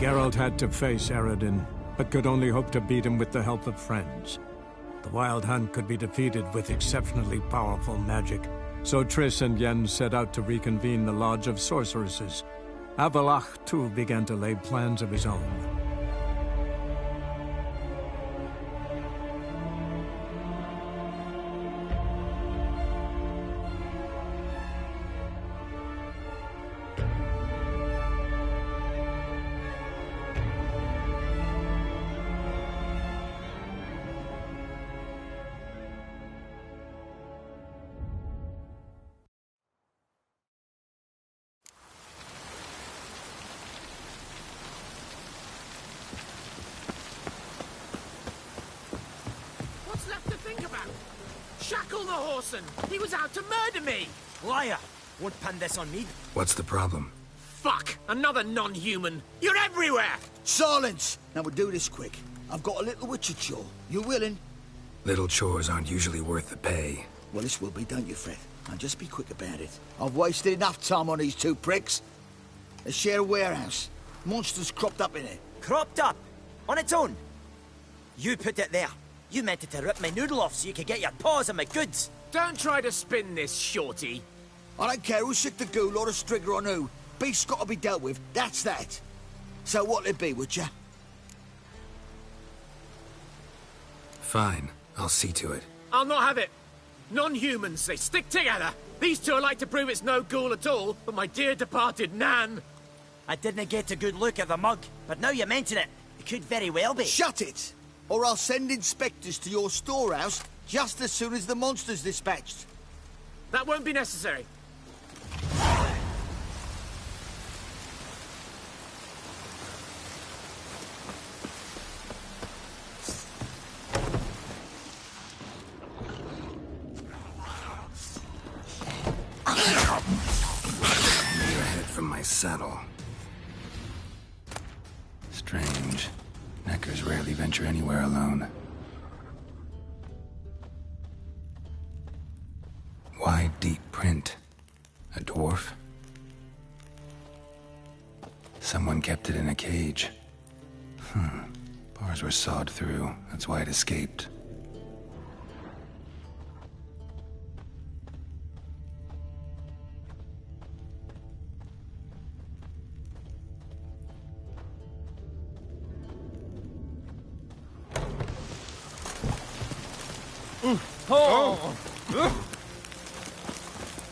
Geralt had to face Eredin, but could only hope to beat him with the help of friends. The Wild Hunt could be defeated with exceptionally powerful magic, so Triss and Yen set out to reconvene the Lodge of Sorceresses. Avallac'h, too, began to lay plans of his own. Shackle the Whoreson! He was out to murder me! Liar! Won't pin this on me. What's the problem? Fuck! Another non-human! You're everywhere! Silence! Now we'll do this quick. I've got a little witcher chore. You willing? Little chores aren't usually worth the pay. Well, this will be, don't you, Fred? Now just be quick about it. I've wasted enough time on these two pricks. They share a warehouse. Monsters cropped up in it. Cropped up? On its own? You put it there. You meant it to rip my noodle off so you could get your paws on my goods. Don't try to spin this, shorty. I don't care who sick the ghoul or the strigger on who. Beast's got to be dealt with. That's that. So what'll it be, Witcher? Fine. I'll see to it. I'll not have it. Non-humans, they stick together. These two are like to prove it's no ghoul at all, but my dear departed Nan. I didn't get a good look at the mug, but now you mention it, it could very well be. Shut it! Or I'll send inspectors to your storehouse just as soon as the monster's dispatched. That won't be necessary. From my saddle. Strange. Neckers rarely venture anywhere alone. Wide, deep print. A dwarf? Someone kept it in a cage. Bars were sawed through. That's why it escaped.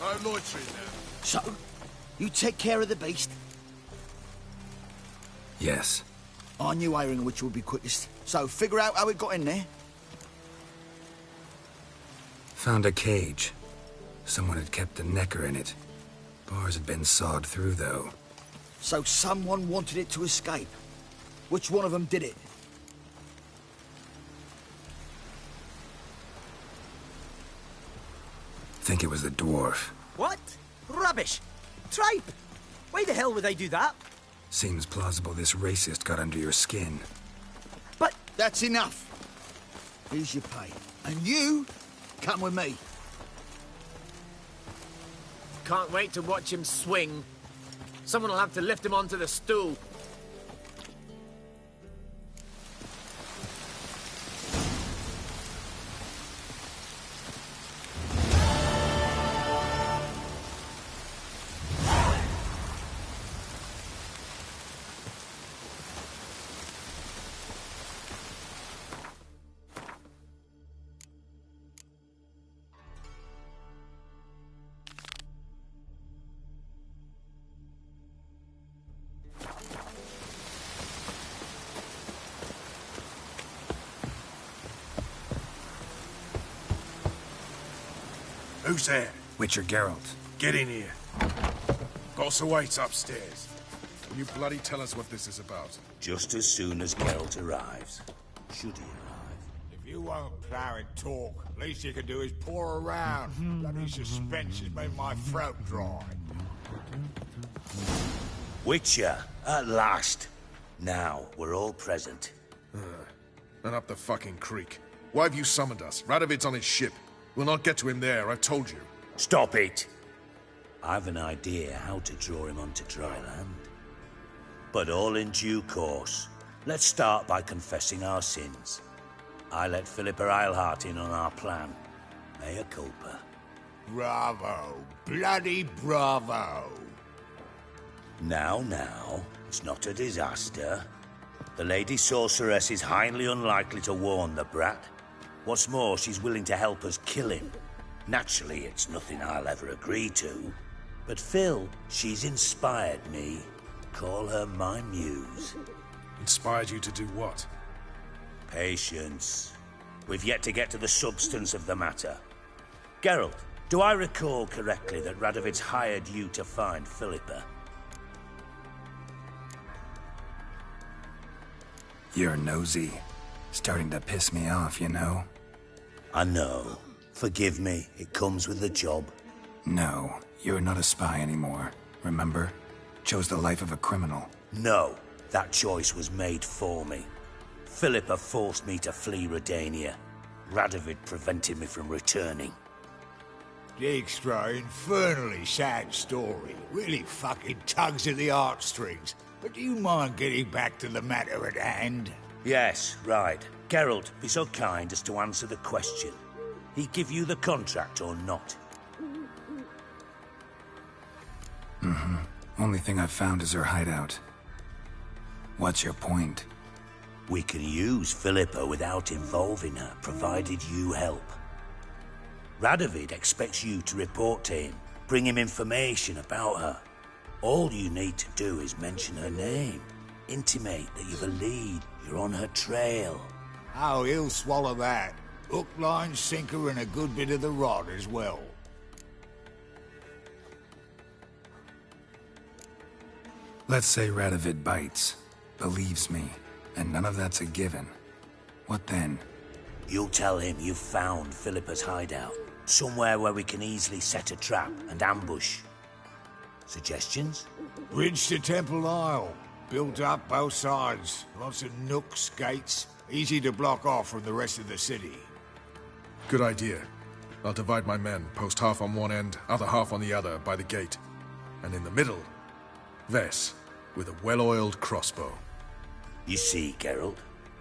I'm loitering now. So, you take care of the beast? Yes. I knew hiring a witcher would be quickest. So, figure out how it got in there. Found a cage. Someone had kept a necker in it. Bars had been sawed through, though. So someone wanted it to escape. Which one of them did it? Think it was the dwarf. What? Rubbish! Tripe! Why the hell would I do that? Seems plausible this racist got under your skin. But... That's enough. Here's your pay. And you, come with me. Can't wait to watch him swing. Someone will have to lift him onto the stool. Who's there? Witcher Geralt. Get in here. Boss awaits upstairs. Will you bloody tell us what this is about? Just as soon as Geralt arrives. Should he arrive? If you won't plow and talk, least you can do is pour around. Bloody suspense has made my throat dry. Witcher, at last. Now, we're all present. And up the fucking creek. Why have you summoned us? Radovid's on his ship. We'll not get to him there, I've told you. Stop it! I've an idea how to draw him onto dry land. But all in due course. Let's start by confessing our sins. I let Philippa Eilhart in on our plan. Mea culpa. Bravo. Bloody bravo. Now, it's not a disaster. The Lady Sorceress is highly unlikely to warn the brat. What's more, she's willing to help us kill him. Naturally, it's nothing I'll ever agree to. But Phil, she's inspired me. Call her my muse. Inspired you to do what? Patience. We've yet to get to the substance of the matter. Geralt, do I recall correctly that Radovid's hired you to find Philippa? You're nosy. Starting to piss me off, you know? I know. Forgive me, it comes with the job. No, you're not a spy anymore. Remember? Chose the life of a criminal. No, that choice was made for me. Philippa forced me to flee Redania. Radovid prevented me from returning. Dijkstra, infernally sad story. Really fucking tugs at the heartstrings. But do you mind getting back to the matter at hand? Yes, right. Geralt, be so kind as to answer the question. He give you the contract or not? Only thing I've found is her hideout. What's your point? We can use Philippa without involving her, provided you help. Radovid expects you to report to him, bring him information about her. All you need to do is mention her name, intimate that you've a lead, you're on her trail. Oh, he'll swallow that. Hook, line, sinker, and a good bit of the rod as well. Let's say Radovid bites, believes me, and none of that's a given. What then? You'll tell him you've found Philippa's hideout, somewhere where we can easily set a trap and ambush. Suggestions? Bridge to Temple Isle. Built up both sides. Lots of nooks, gates. Easy to block off from the rest of the city. Good idea. I'll divide my men, post half on one end, other half on the other, by the gate. And in the middle, Ves, with a well-oiled crossbow. You see, Geralt,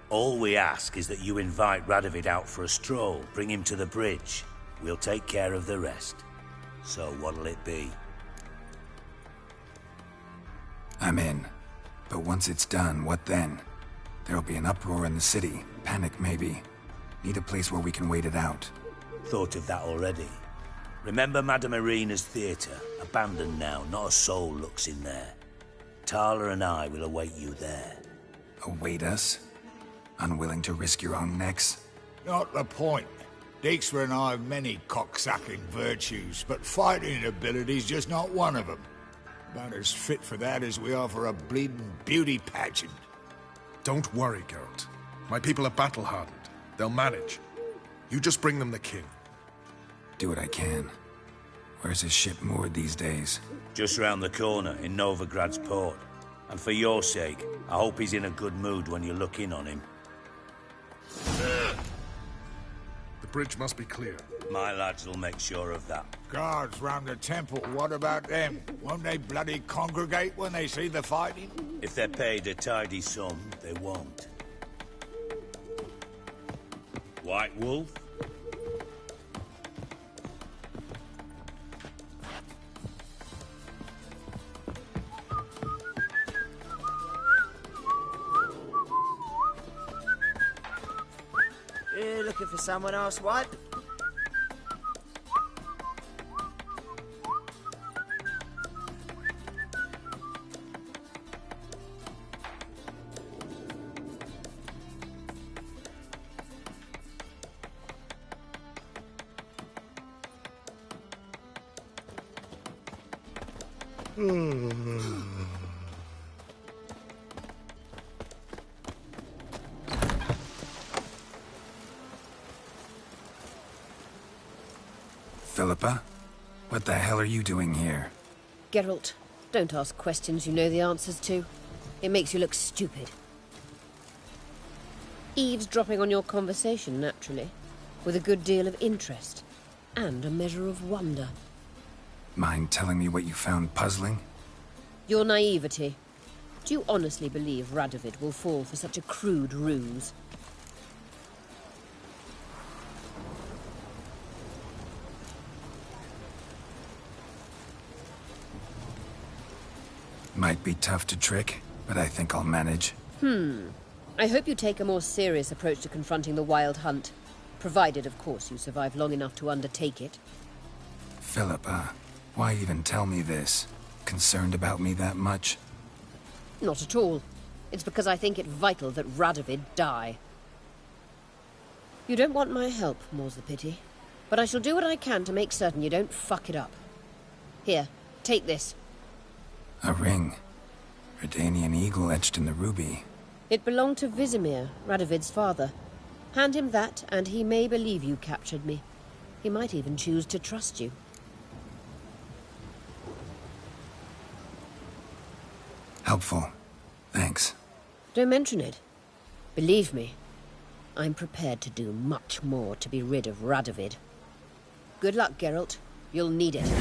all we ask is that you invite Radovid out for a stroll, bring him to the bridge. We'll take care of the rest. So what'll it be? I'm in. But once it's done, what then? There'll be an uproar in the city. Panic, maybe. Need a place where we can wait it out. Thought of that already. Remember Madame Irina's theatre? Abandoned now, not a soul looks in there. Tala and I will await you there. Await us? Unwilling to risk your own necks? Not the point. Dijkstra and I have many cocksucking virtues, but fighting ability's just not one of them. About as fit for that as we are for a bleeding beauty pageant. Don't worry, Geralt. My people are battle-hardened. They'll manage. You just bring them the king. Do what I can. Where's his ship moored these days? Just round the corner, in Novigrad's port. And for your sake, I hope he's in a good mood when you look in on him. The bridge must be clear. My lads will make sure of that. Guards round the temple, what about them? Won't they bloody congregate when they see the fighting? If they're paid a tidy sum, they won't. White Wolf? You looking for someone else, White? Philippa? What the hell are you doing here? Geralt, don't ask questions you know the answers to. It makes you look stupid. Eavesdropping on your conversation, naturally, with a good deal of interest, and a measure of wonder. Mind telling me what you found puzzling? Your naivety. Do you honestly believe Radovid will fall for such a crude ruse? Might be tough to trick, but I think I'll manage. I hope you take a more serious approach to confronting the Wild Hunt. Provided, of course, you survive long enough to undertake it. Philippa, why even tell me this? Concerned about me that much? Not at all. It's because I think it vital that Radovid die. You don't want my help, more's the pity. But I shall do what I can to make certain you don't fuck it up. Here, take this. A ring. Redanian eagle etched in the ruby. It belonged to Vizimir, Radovid's father. Hand him that, and he may believe you captured me. He might even choose to trust you. Helpful. Thanks. Don't mention it. Believe me, I'm prepared to do much more to be rid of Radovid. Good luck, Geralt. You'll need it.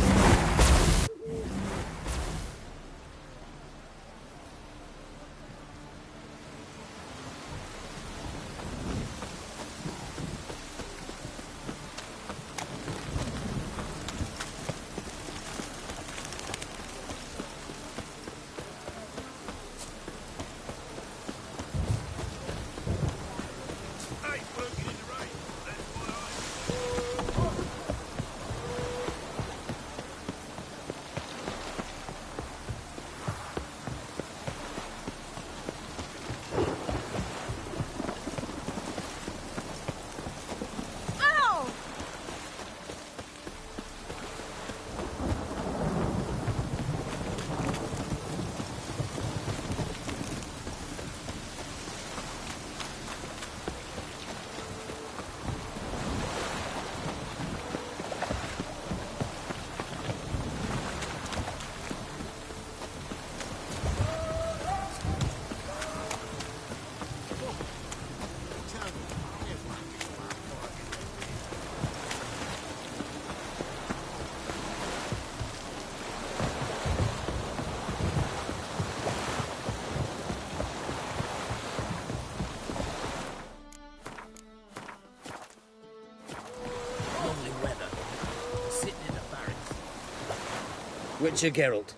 Witcher Geralt,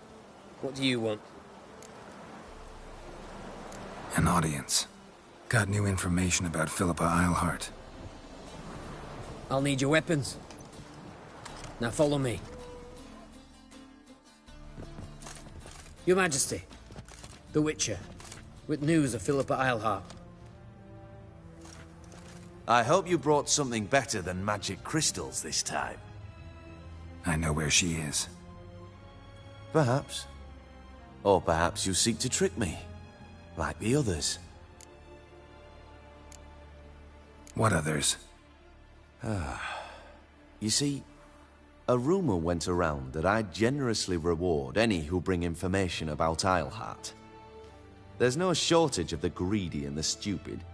what do you want? An audience. Got new information about Philippa Eilhart. I'll need your weapons. Now follow me. Your Majesty, the Witcher, with news of Philippa Eilhart. I hope you brought something better than magic crystals this time. I know where she is. Perhaps. Or perhaps you seek to trick me, like the others. What others? You see, a rumor went around that I generously reward any who bring information about Eilhart. There's no shortage of the greedy and the stupid,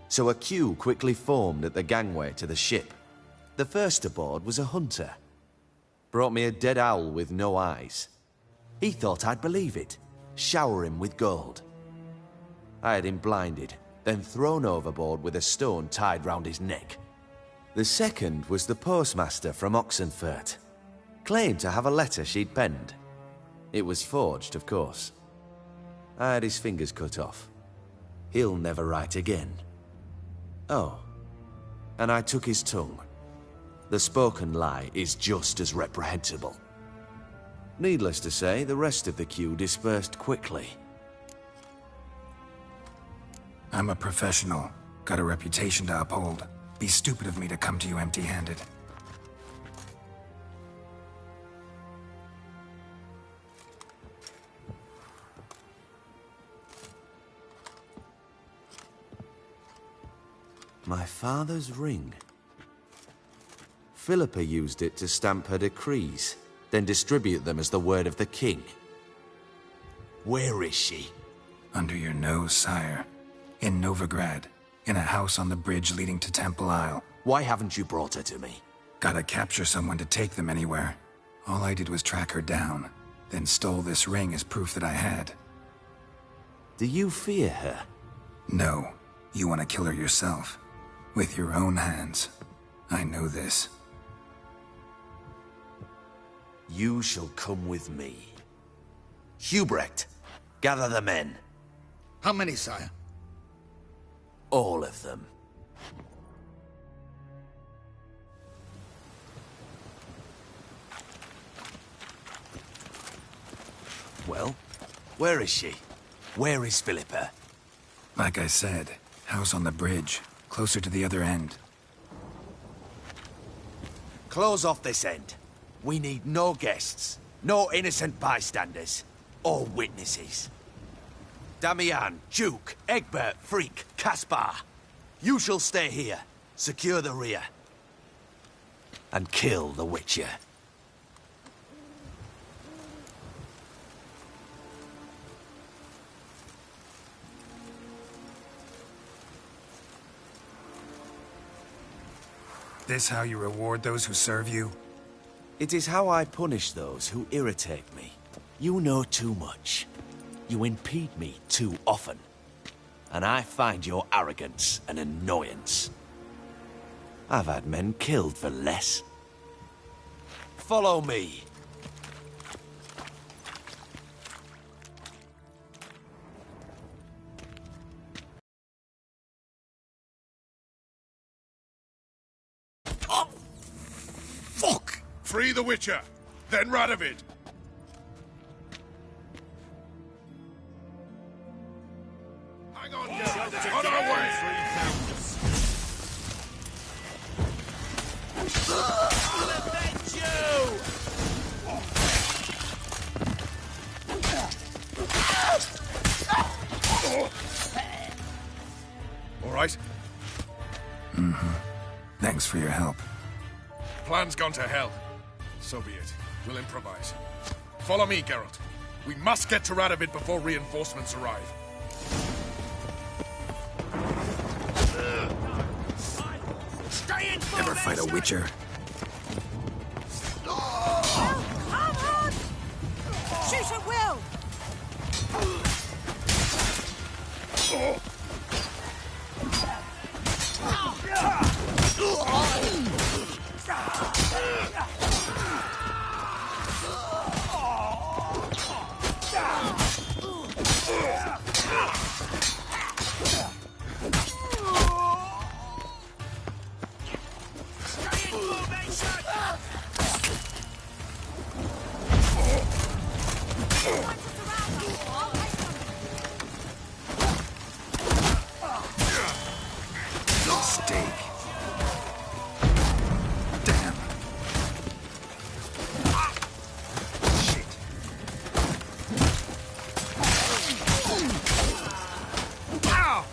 so a queue quickly formed at the gangway to the ship. The first aboard was a hunter. Brought me a dead owl with no eyes. He thought I'd believe it, shower him with gold. I had him blinded, then thrown overboard with a stone tied round his neck. The second was the postmaster from Oxenfurt. Claimed to have a letter she'd penned. It was forged, of course. I had his fingers cut off. He'll never write again. Oh, and I took his tongue. The spoken lie is just as reprehensible. Needless to say, the rest of the queue dispersed quickly. I'm a professional. Got a reputation to uphold. Be stupid of me to come to you empty-handed. My father's ring. Philippa used it to stamp her decrees, then distribute them as the word of the king. Where is she? Under your nose, sire. In Novigrad. In a house on the bridge leading to Temple Isle. Why haven't you brought her to me? Gotta capture someone to take them anywhere. All I did was track her down, then stole this ring as proof that I had. Do you fear her? No. You want to kill her yourself. With your own hands. I know this. You shall come with me. Hubrecht, gather the men. How many, sire? All of them. Well, where is she? Where is Philippa? Like I said, house on the bridge, closer to the other end. Close off this end. We need no guests, no innocent bystanders, or witnesses. Damian, Duke, Egbert, Freak, Caspar. You shall stay here, secure the rear, and kill the Witcher. This how you reward those who serve you? It is how I punish those who irritate me. You know too much. You impede me too often. And I find your arrogance an annoyance. I've had men killed for less. Follow me. Fuck! Free the Witcher, then Radovid. Hang on, Geralt. On our way. All right? Thanks for your help. Plan's gone to hell. So be it. We'll improvise. Follow me, Geralt. We must get to Radovid before reinforcements arrive. Ever fight a Witcher? Come on! Shoot at will! Mistake. Damn. Shit. Ow!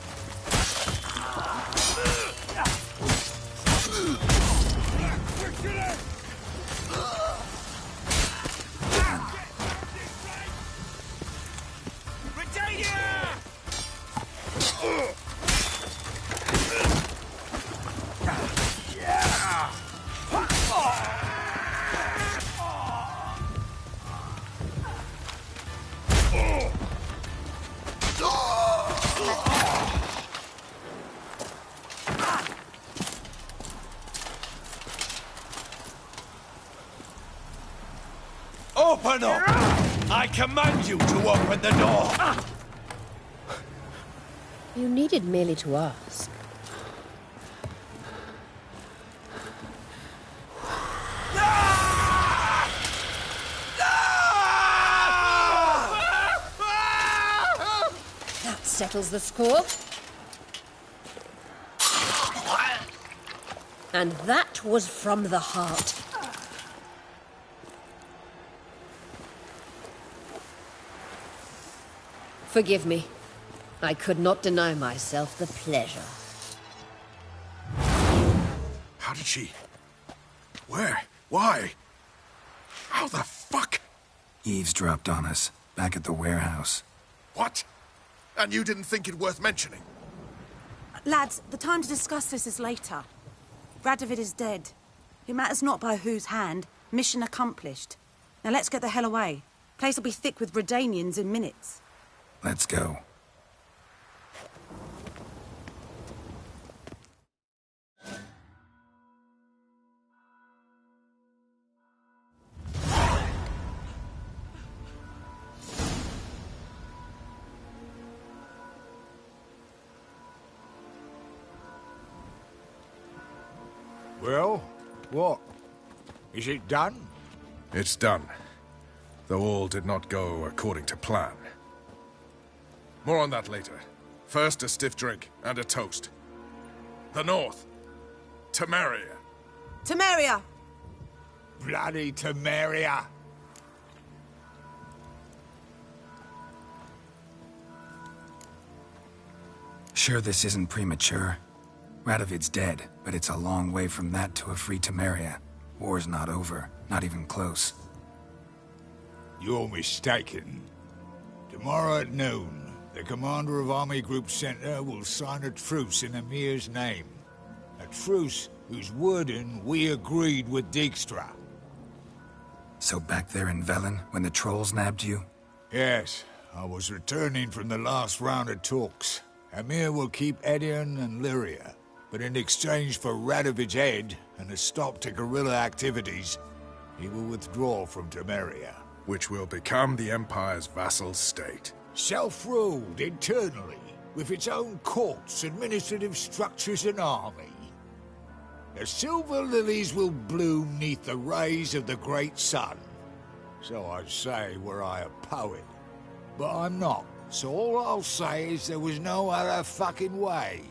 Open up! I command you to open the door! You needed merely to ask. That settles the score. And that was from the heart. Forgive me. I could not deny myself the pleasure. How did she... Where? Why? How the fuck? Eavesdropped on us, back at the warehouse. What? And you didn't think it worth mentioning? Lads, the time to discuss this is later. Radovid is dead. It matters not by whose hand. Mission accomplished. Now let's get the hell away. Place will be thick with Redanians in minutes. Let's go. Well, what? Is it done? It's done. Though all did not go according to plan. More on that later. First, a stiff drink and a toast. The North. Temeria. Temeria! Bloody Temeria! Sure this isn't premature. Radovid's dead, but it's a long way from that to a free Temeria. War's not over, not even close. You're mistaken. Tomorrow at noon, the commander of Army Group Center will sign a truce in Emir's name. A truce whose wording we agreed with Dijkstra. So back there in Velen, when the trolls nabbed you? Yes, I was returning from the last round of talks. Emir will keep Edion and Lyria, but in exchange for Radovid's head and a stop to guerrilla activities, he will withdraw from Temeria. Which will become the Empire's vassal state. Self-ruled internally, with its own courts, administrative structures and army. The silver lilies will bloom neath the rays of the great sun. So I'd say were I a poet. But I'm not, so all I'll say is there was no other fucking way.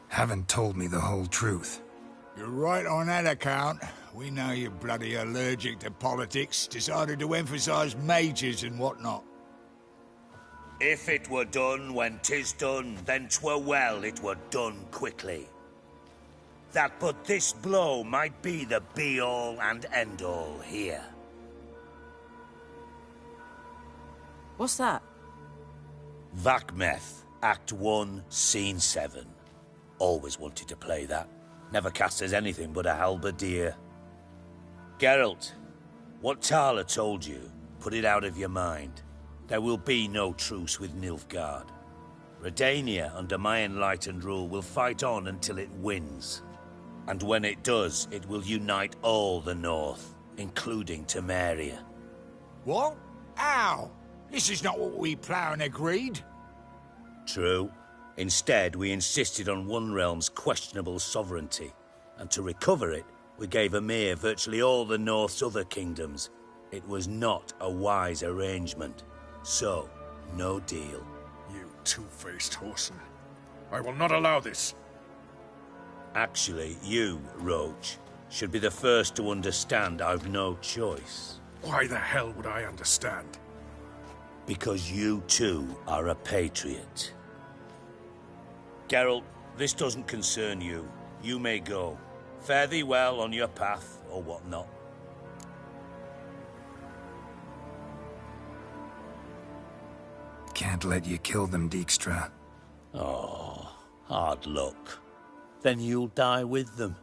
Haven't told me the whole truth. You're right on that account. We know you're bloody allergic to politics, decided to emphasize majors and whatnot. If it were done when 'tis done, then 'twere well it were done quickly. That but this blow might be the be-all and end-all here. What's that? Vakmeth, Act 1, Scene 7. Always wanted to play that. Never cast as anything but a halberdier. Geralt, what Tala told you, put it out of your mind. There will be no truce with Nilfgaard. Redania, under my enlightened rule, will fight on until it wins. And when it does, it will unite all the North, including Temeria. What? How? This is not what we planned and agreed. True. Instead, we insisted on one realm's questionable sovereignty, and to recover it, we gave Emir virtually all the North's other kingdoms. It was not a wise arrangement. So, no deal. You two-faced whoreson. I will not allow this. Actually, you, Roach, should be the first to understand I've no choice. Why the hell would I understand? Because you too are a patriot. Geralt, this doesn't concern you. You may go. Fare thee well on your path, or whatnot. Can't let you kill them, Dijkstra. Oh, hard luck. Then you'll die with them.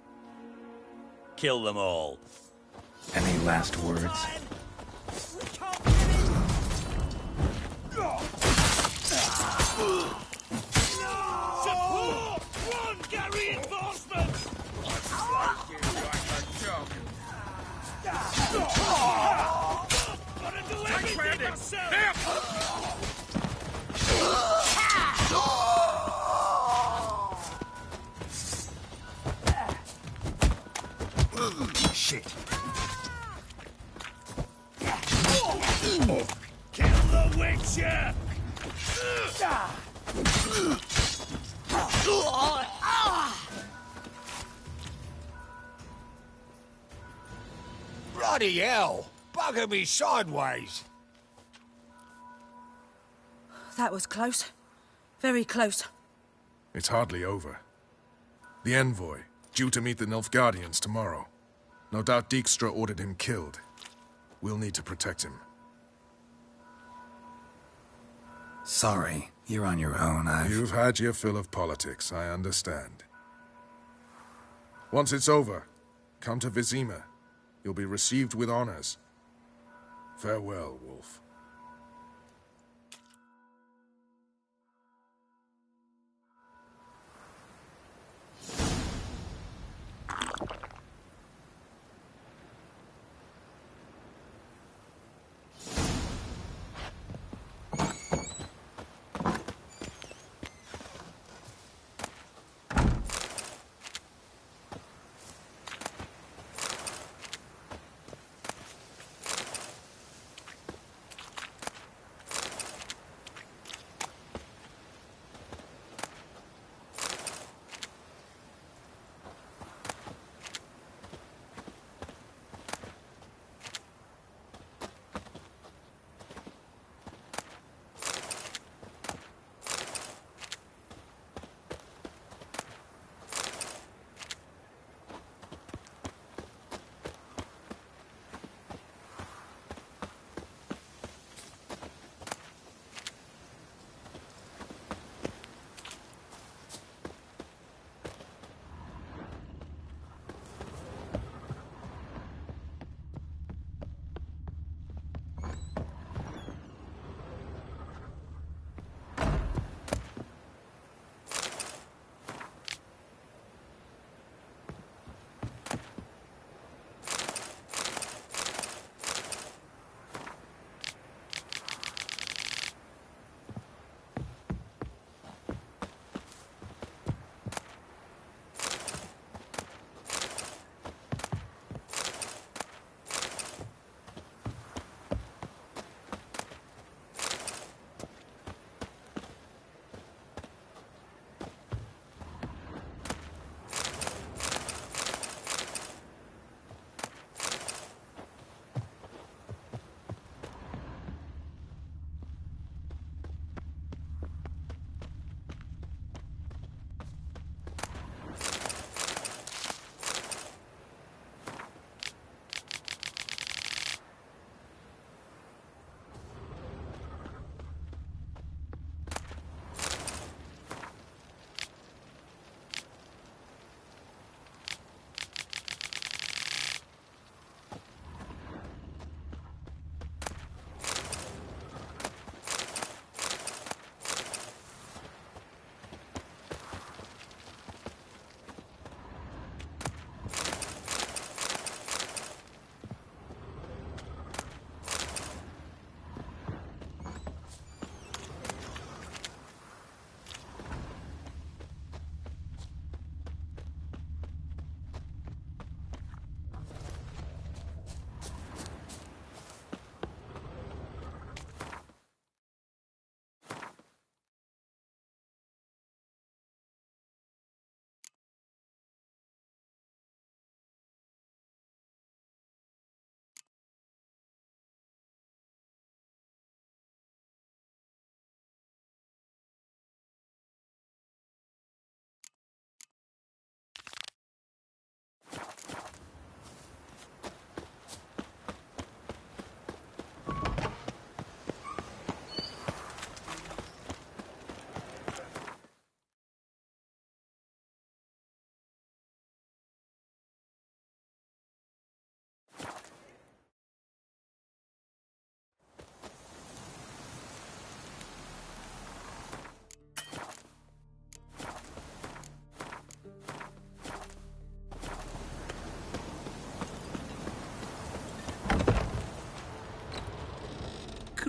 Kill them all. Any last words? Support! Run, get reinforcements! Gotta do everything myself! Shit. Kill the Witcher! Bloody hell! Bugger me sideways! That was close. Very close. It's hardly over. The envoy, due to meet the Nilfgaardians tomorrow. No doubt Dijkstra ordered him killed. We'll need to protect him. Sorry, you're on your own. You've had your fill of politics, I understand. Once it's over, come to Vizima. You'll be received with honors. Farewell, Wolf.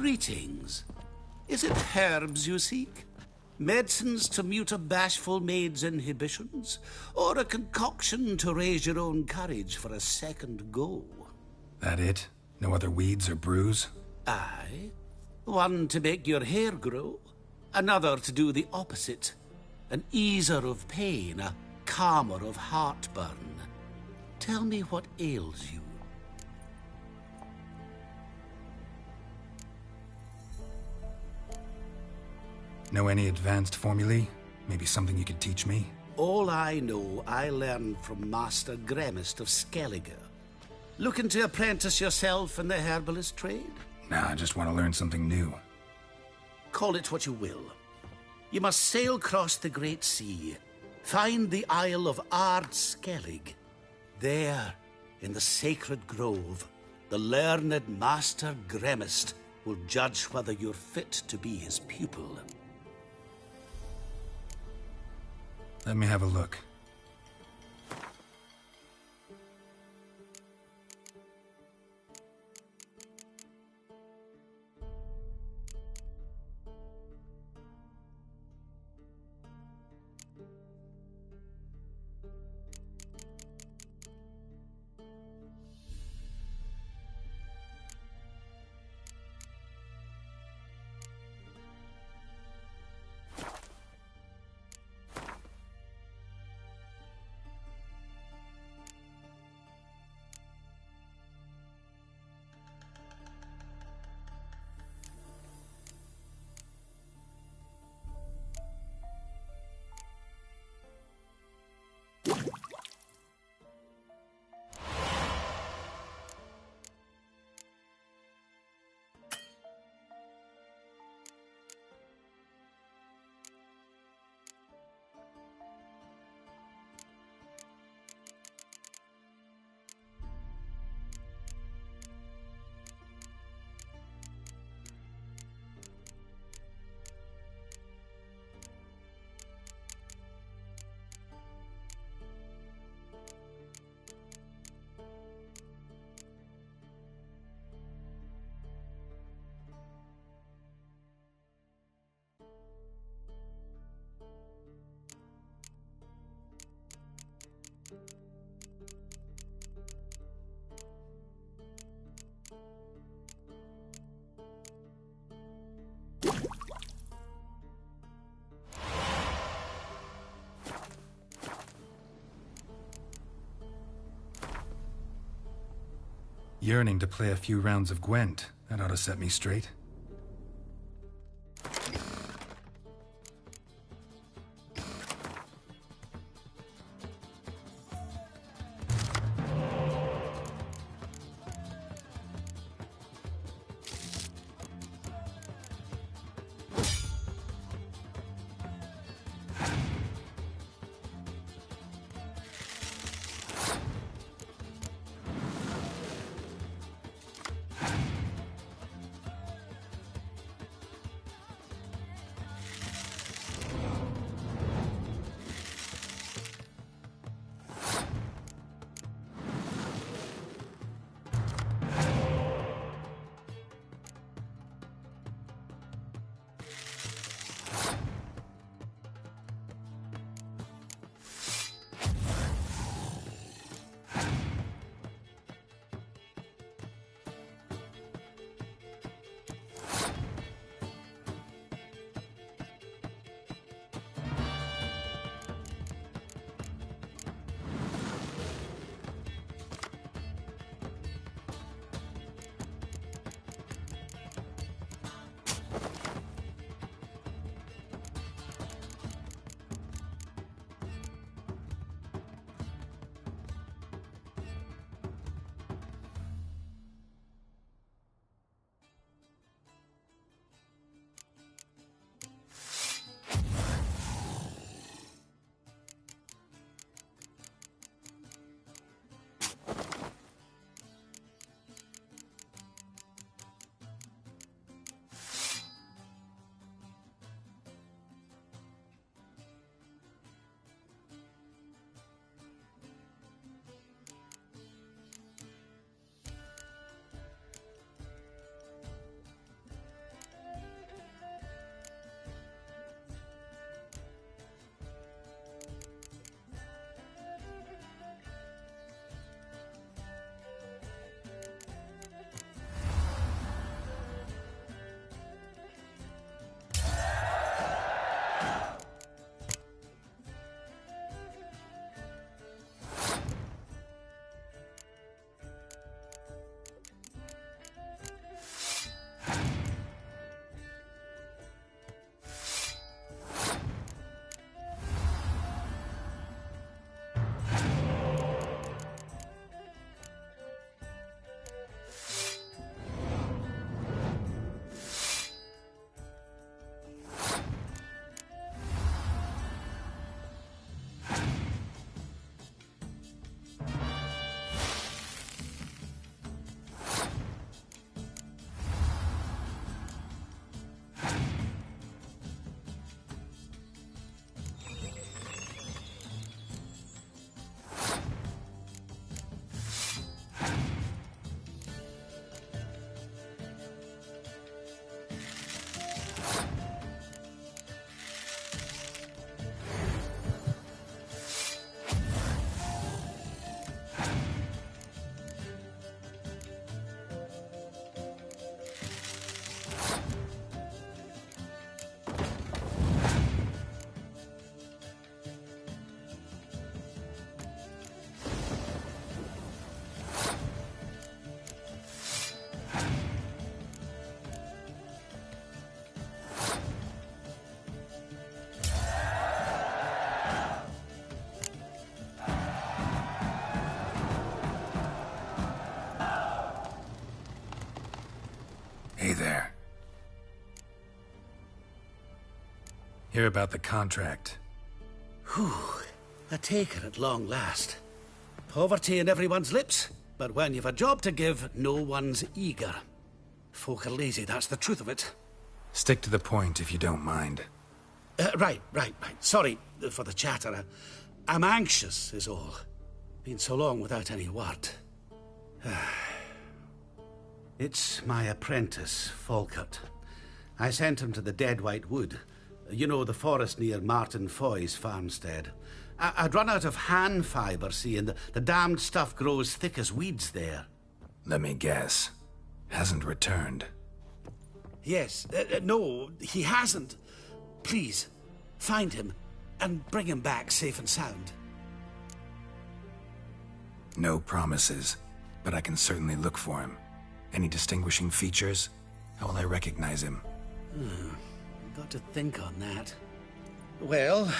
Greetings. Is it herbs you seek? Medicines to mute a bashful maid's inhibitions? Or a concoction to raise your own courage for a second go? That it? No other weeds or brews? Aye. One to make your hair grow, another to do the opposite. An easer of pain, a calmer of heartburn. Tell me what ails you. Know any advanced formulae? Maybe something you could teach me? All I know, I learned from Master Gremist of Skellige. Looking to apprentice yourself in the herbalist trade? Nah, I just want to learn something new. Call it what you will. You must sail across the Great Sea, find the Isle of Ard Skellig. There, in the sacred grove, the learned Master Gremist will judge whether you're fit to be his pupil. Let me have a look. Yearning to play a few rounds of Gwent. That ought to set me straight. Hear about the contract. Whew. A taker at long last. Poverty in everyone's lips, but when you've a job to give, no one's eager. Folk are lazy, that's the truth of it. Stick to the point if you don't mind. Right. Sorry for the chatter. I'm anxious, is all. Been so long without any word. It's my apprentice, Falkert. I sent him to the Dead White Wood. You know, the forest near Martin Foy's farmstead. I'd run out of Han fibre, see, and the damned stuff grows thick as weeds there. Let me guess. Hasn't returned. Yes. No, he hasn't. Please, find him and bring him back safe and sound. No promises, but I can certainly look for him. Any distinguishing features? How will I recognize him? Got to think on that. Well,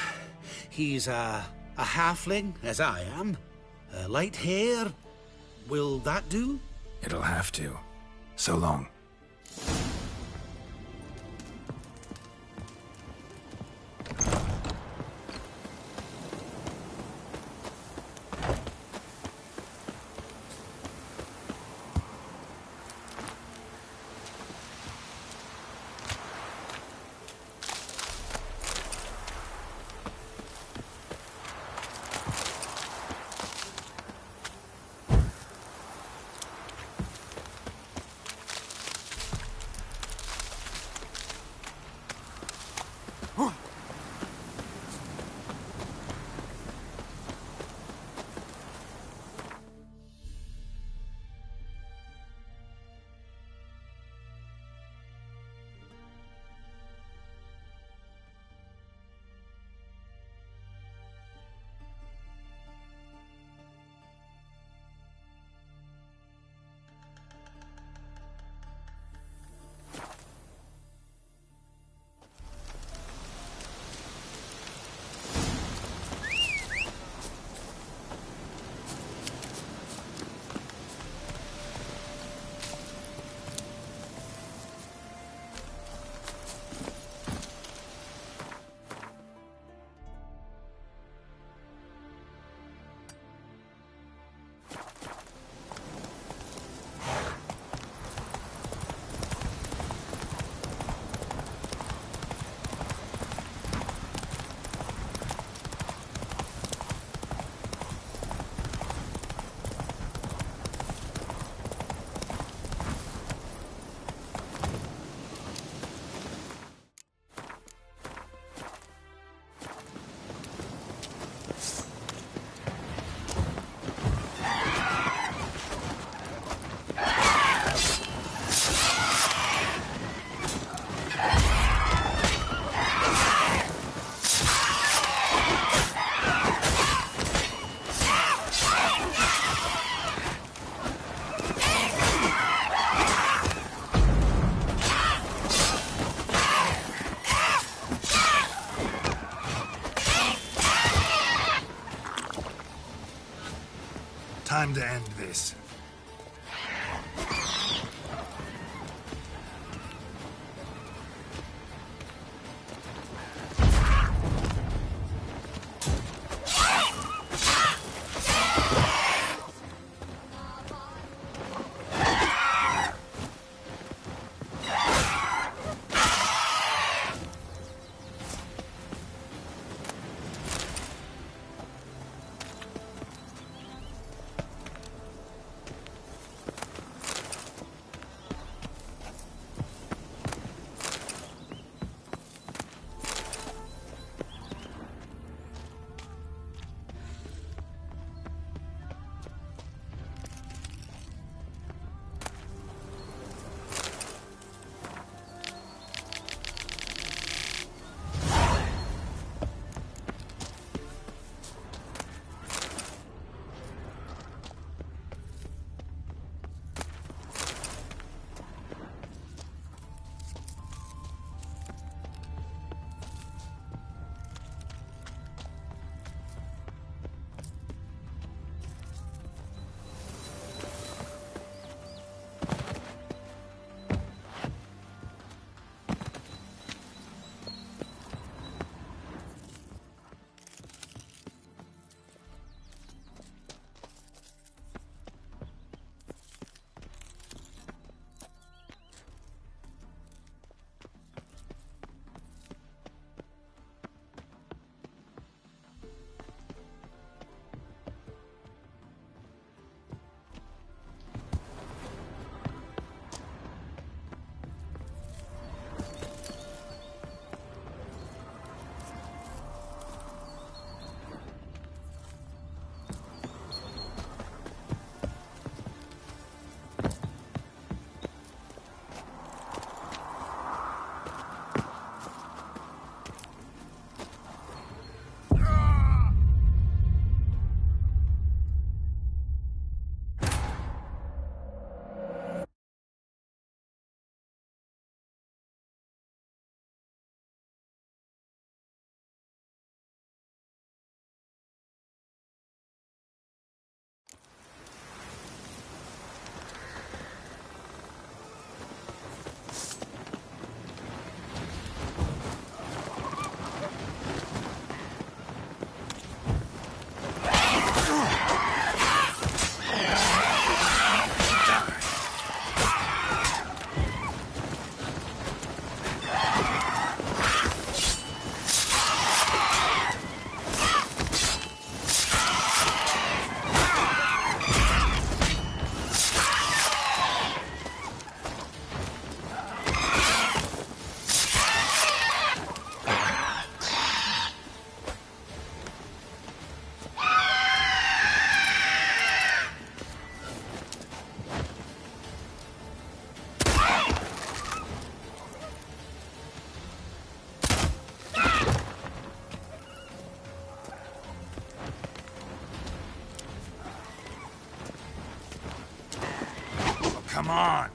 he's a halfling, as I am. Light hair. Will that do? It'll have to. So long. Time to end this. Come on.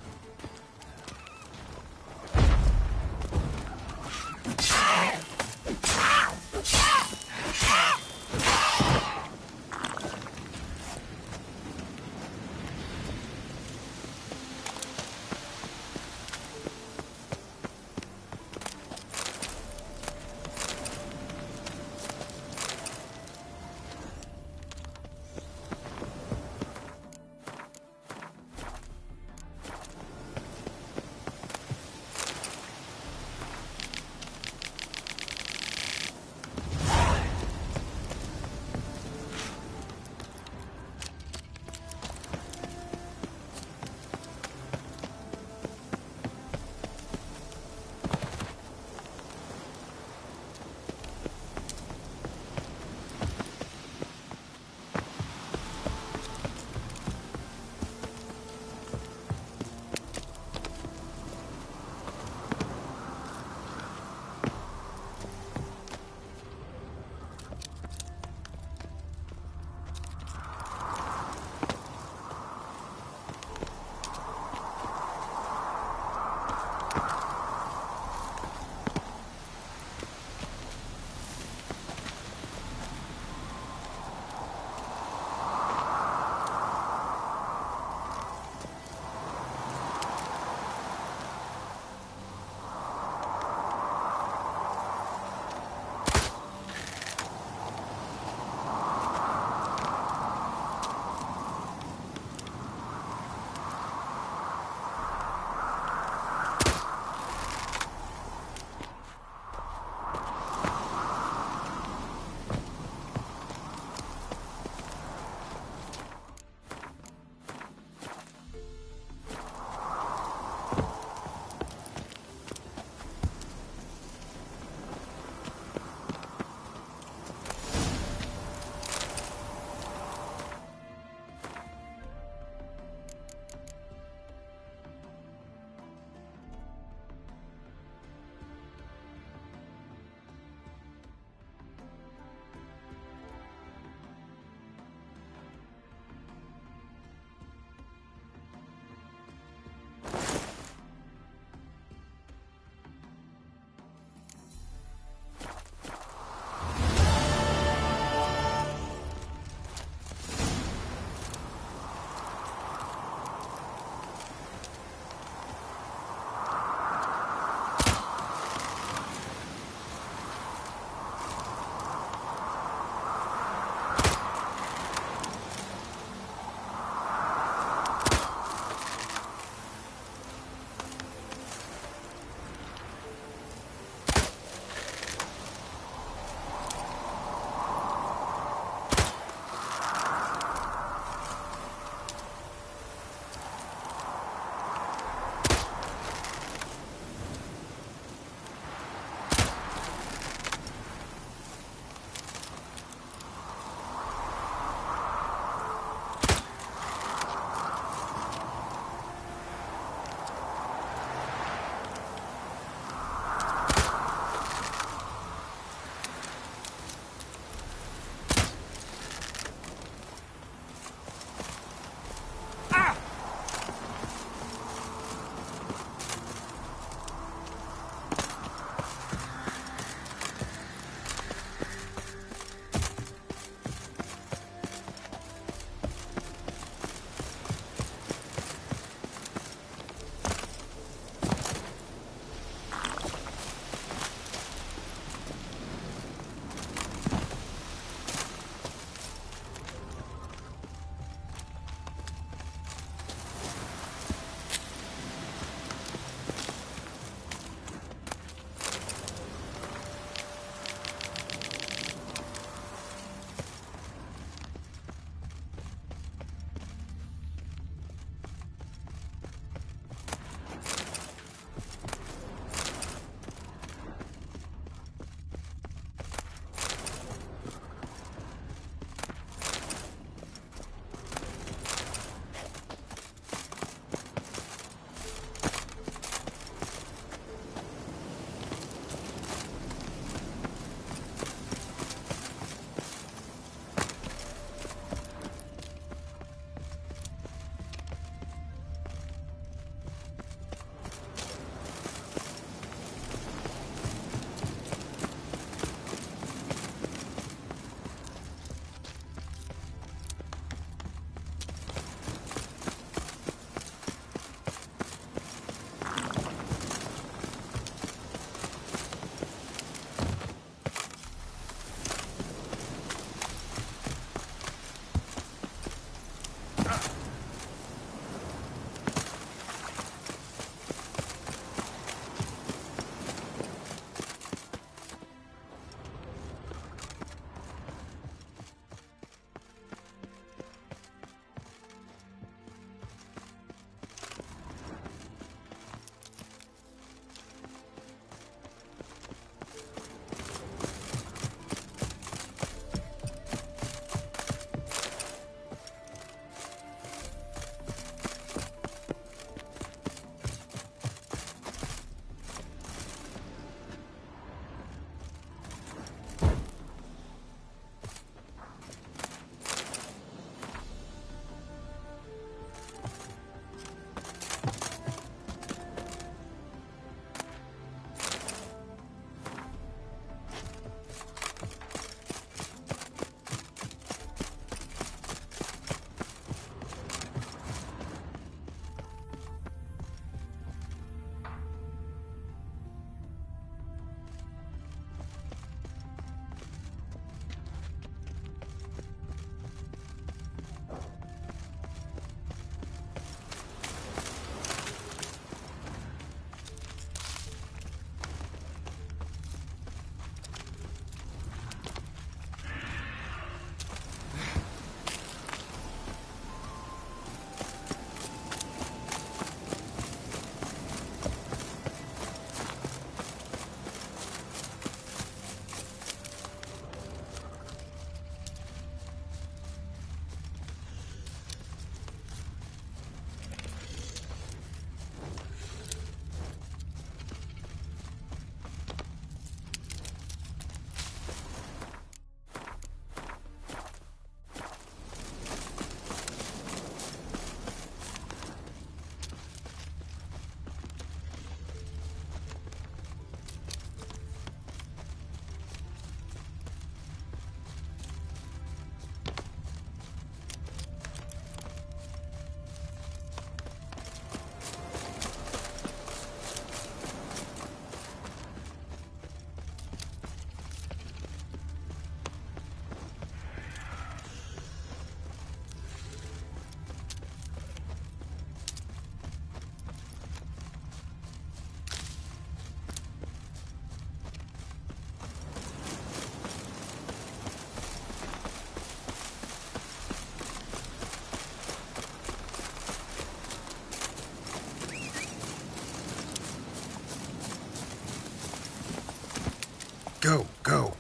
Go, go.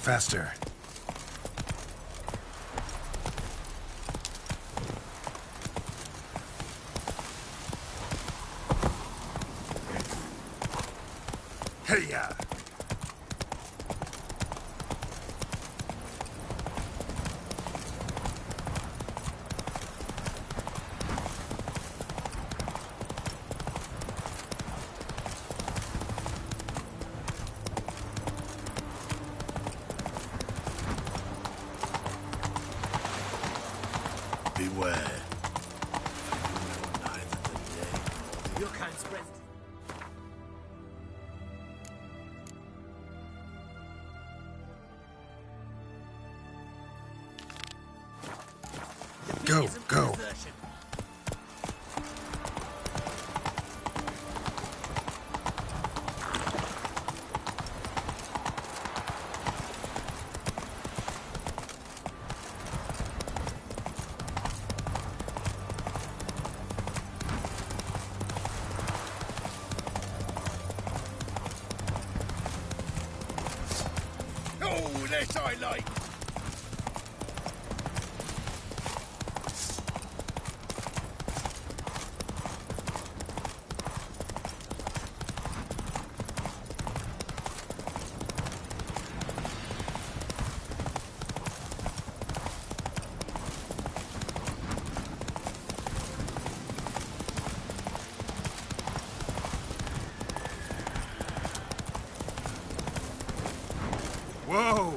Faster. Hey-ya! Beware. Your kind spread. Go, go. Oh, this I like! Whoa!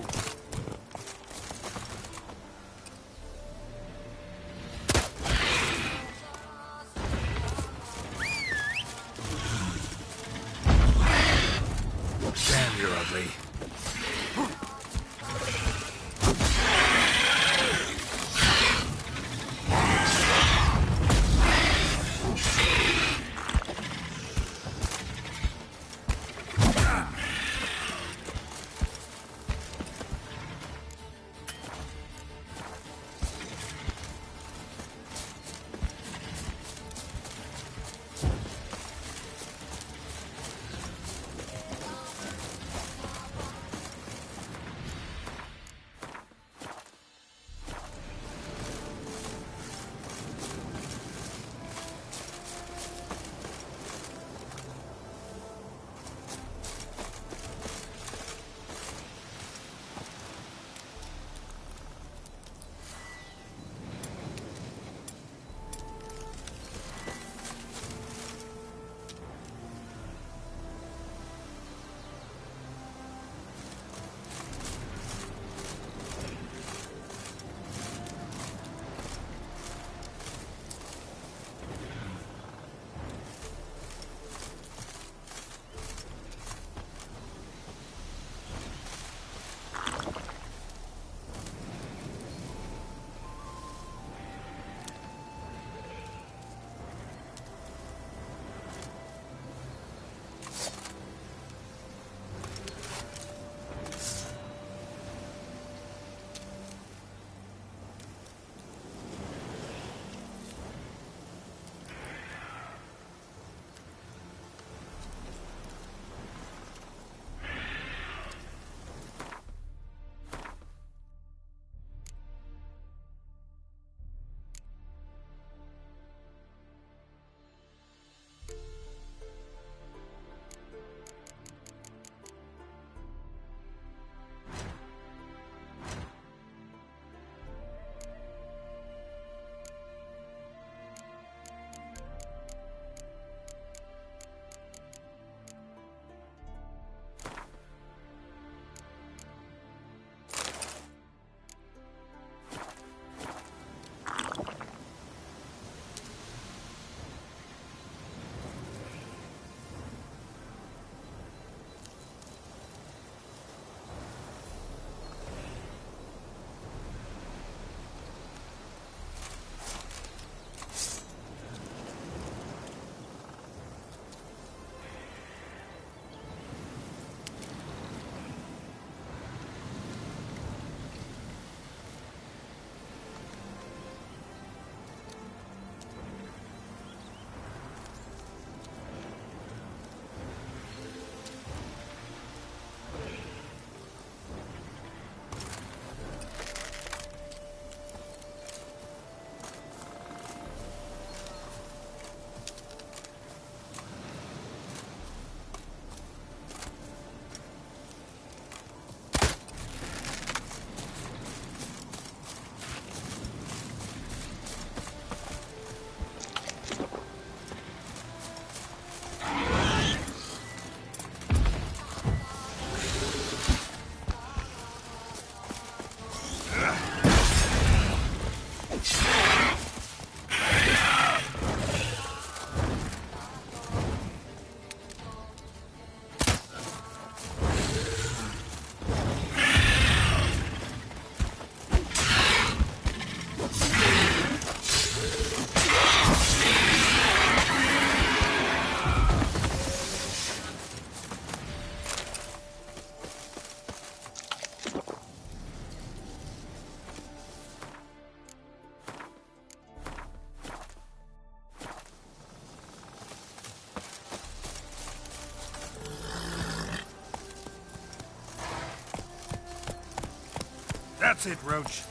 That's it, Roach.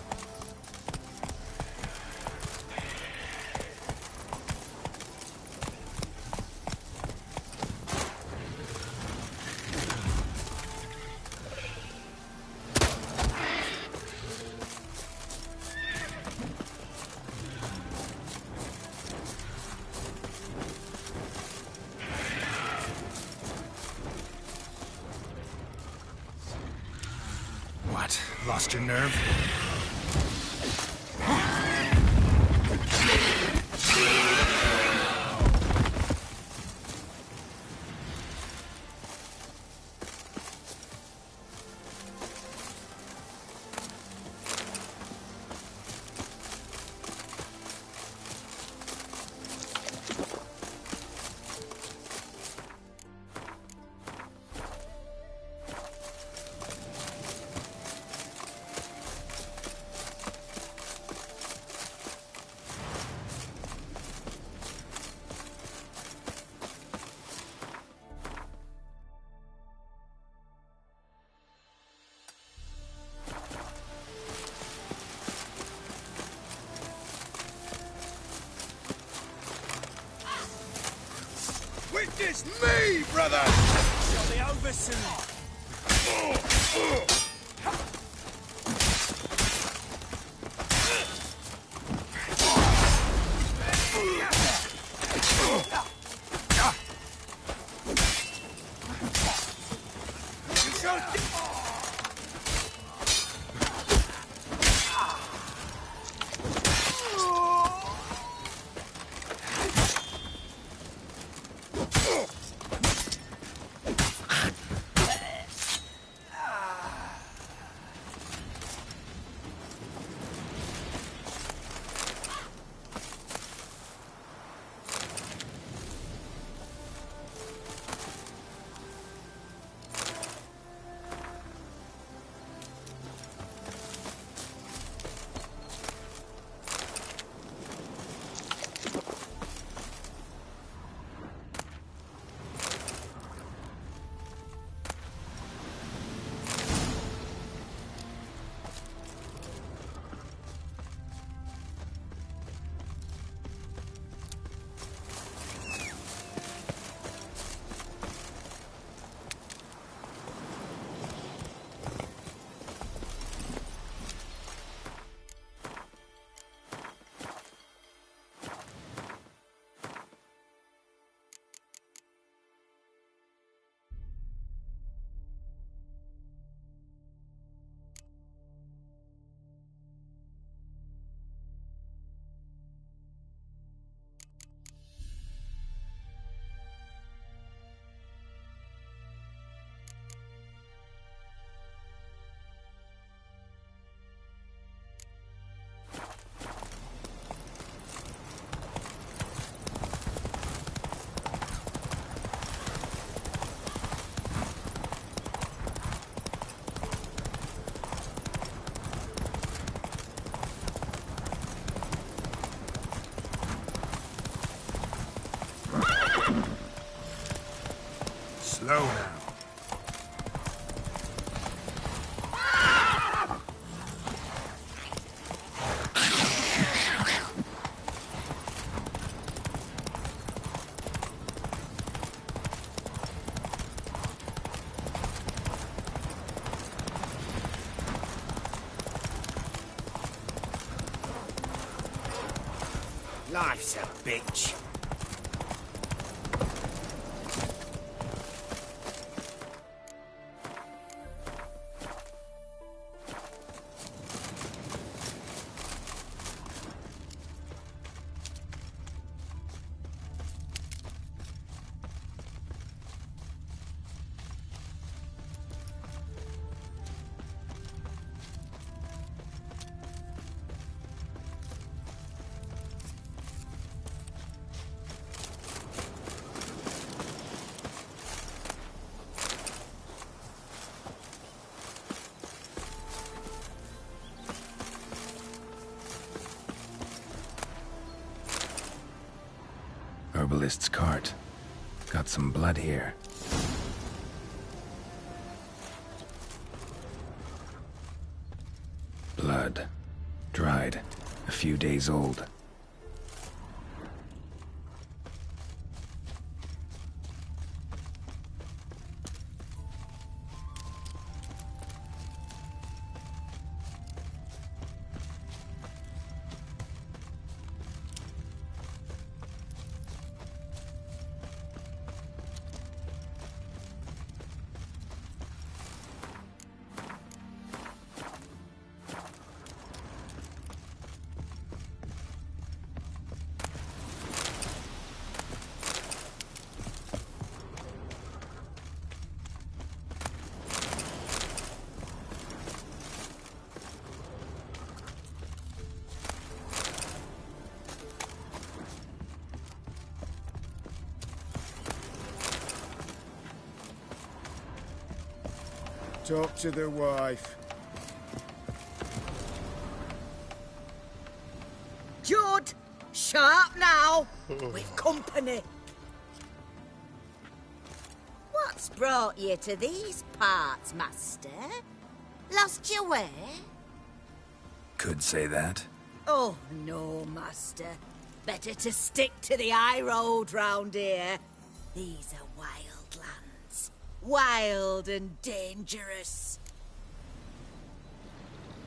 What? Lost your nerve? Witness me, brother! You'll be over soon. Slow now. Life's a bitch. Herbalist's cart. Got some blood here. dried. A few days old. Talk to the wife. Jude, shut up now. We've company. What's brought you to these parts, master? Lost your way? Could say that. Oh, no, master. Better to stick to the high road round here. These are wild lands. Wild and dangerous.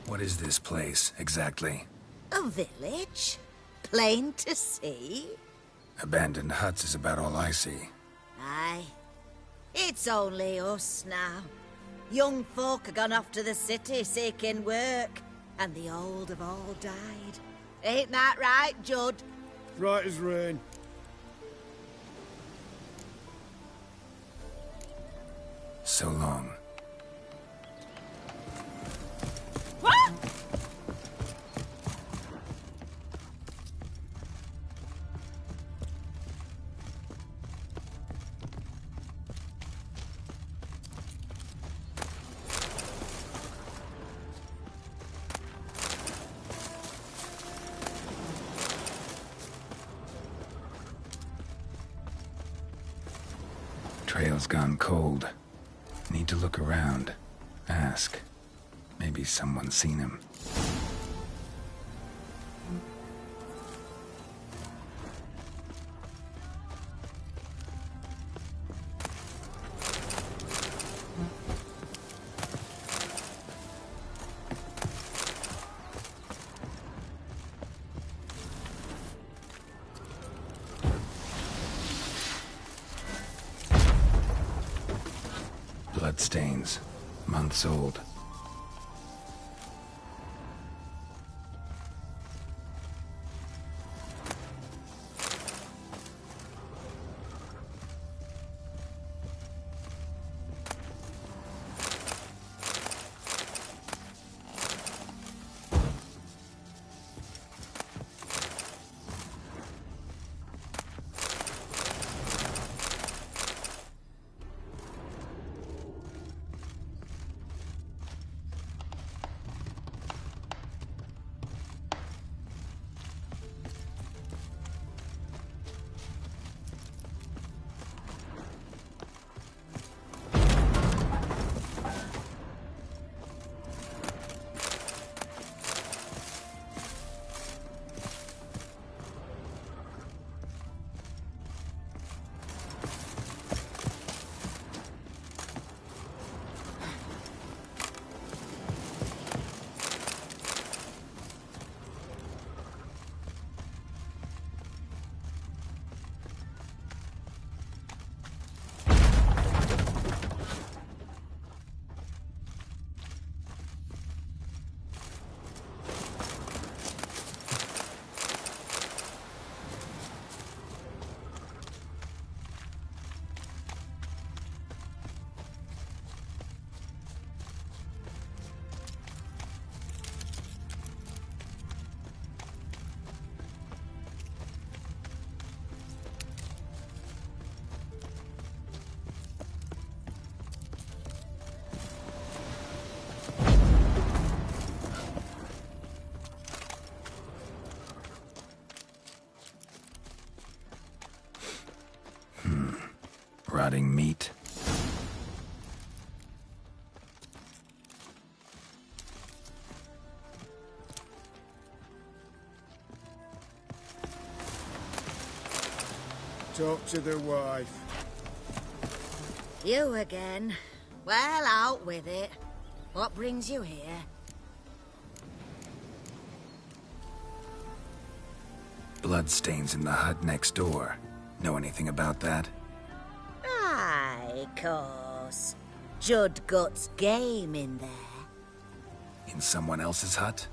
What is this place, exactly? A village? Plain to see? Abandoned huts is about all I see. Aye. It's only us now. Young folk have gone off to the city seeking work, and the old have all died. Ain't that right, Judd? Right as rain. So long. What? Trail's gone cold. Need to look around. Ask. Maybe someone's seen him. Bloodstains. Months old. Rotting meat. Talk to the wife. You again. Well, out with it. What brings you here? Bloodstains in the hut next door. Know anything about that? Aye, course. Judd Guts game in there. In someone else's hut?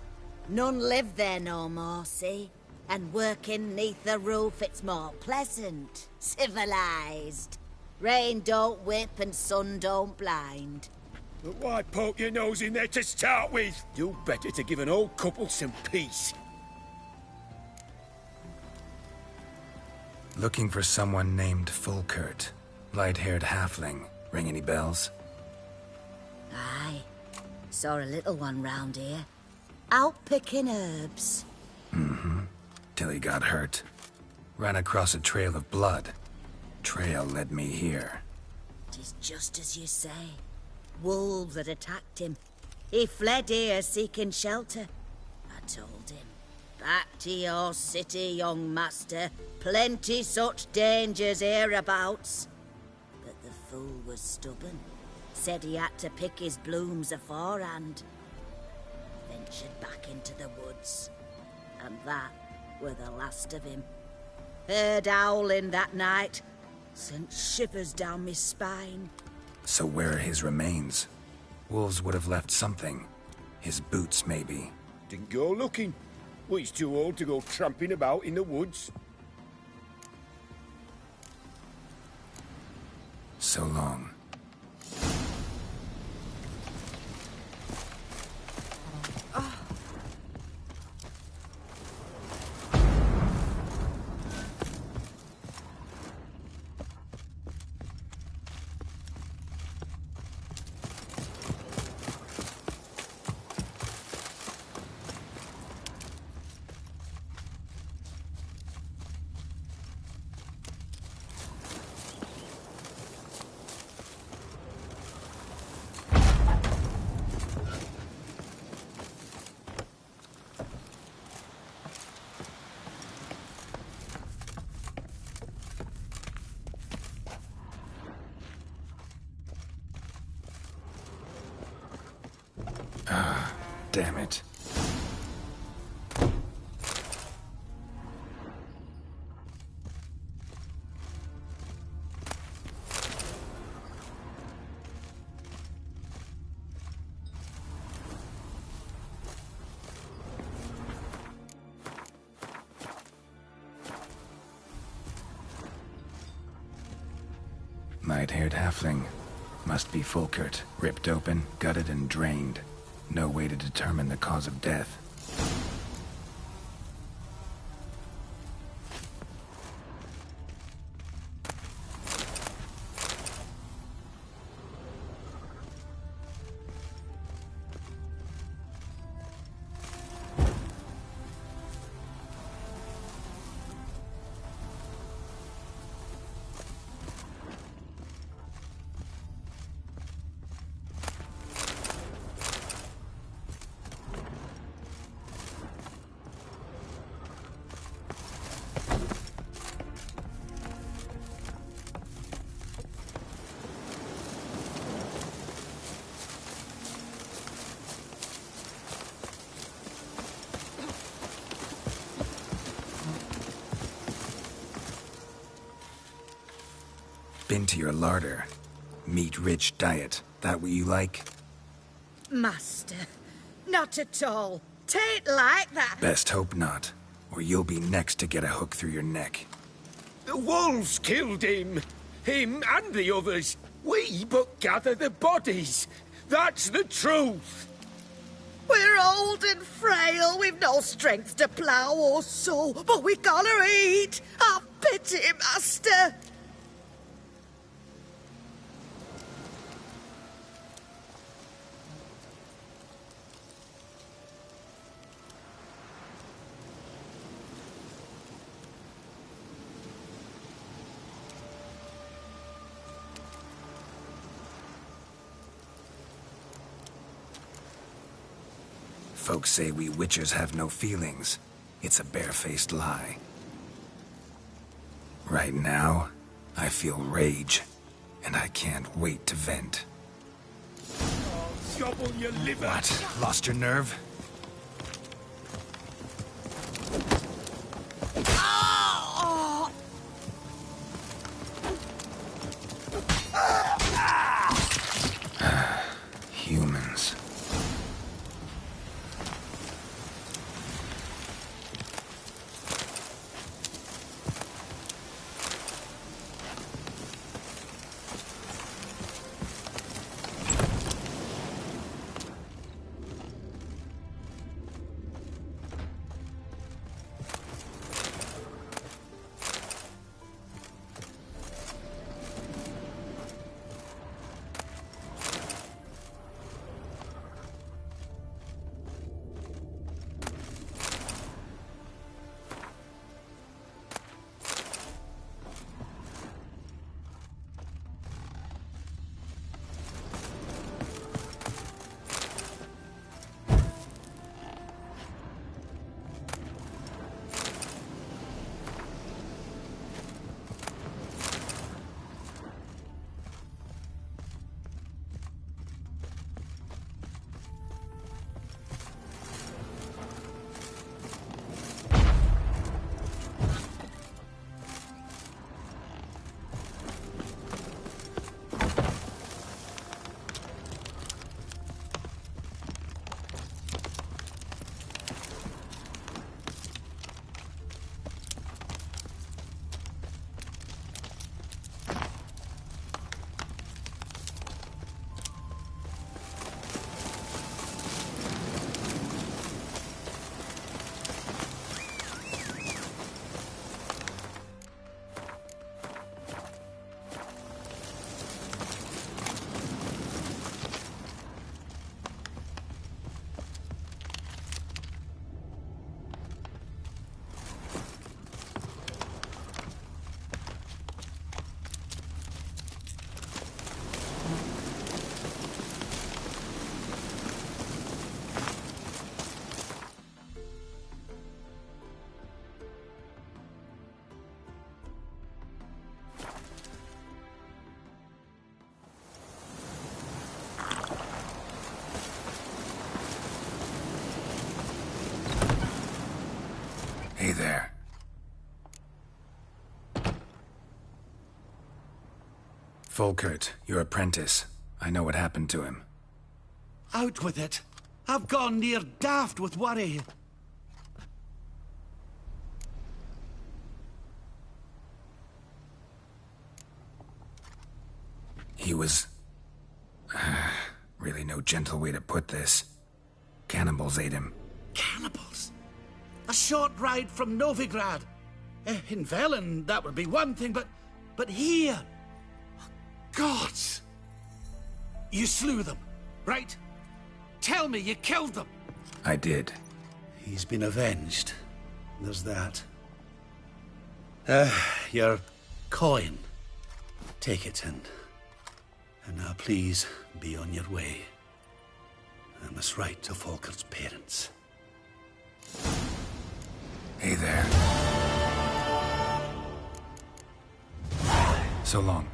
None live there no more, see? And working neath the roof, it's more pleasant. Civilized. Rain don't whip and sun don't blind. But why poke your nose in there to start with? Do better to give an old couple some peace. Looking for someone named Fulkert. Light-haired halfling. Ring any bells? Aye. Saw a little one round here. Out picking herbs. Mm-hmm. Till he got hurt. Ran across a trail of blood. Trail led me here. Tis just as you say. Wolves had attacked him. He fled here seeking shelter. I told him. Back to your city, young master. Plenty such dangers hereabouts. But the fool was stubborn. Said he had to pick his blooms aforehand. Ventured back into the woods. And that were the last of him. Heard howling that night. Sent shivers down my spine. So where are his remains? Wolves would have left something. His boots, maybe. Didn't go looking. Well, he's too old to go tramping about in the woods. So long. Damn it. Light-haired halfling. Must be Fulkert. Ripped open, gutted and drained. No way to determine the cause of death. Been to your larder. Meat-rich diet. That what you like? Master, not at all. Tain't like that. Best hope not. Or you'll be next to get a hook through your neck. The wolves killed him. Him and the others. We but gather the bodies. That's the truth. We're old and frail. We've no strength to plough or sow, but we gotta eat. Have pity, master. Folks say we witchers have no feelings. It's a barefaced lie. Right now, I feel rage, and I can't wait to vent. Gobble your liver. What? Lost your nerve? Humans. Hey there. Volkert, your apprentice. I know what happened to him. Out with it. I've gone near daft with worry. He was... really no gentle way to put this. Cannibals ate him. Cannibals? A short ride from Novigrad. In Velen, that would be one thing, but here... Gods! You slew them, right? Tell me you killed them. I did. He's been avenged. There's that. Your coin. Take it, and now please be on your way. I must write to Volkert's parents. Hey there. So long.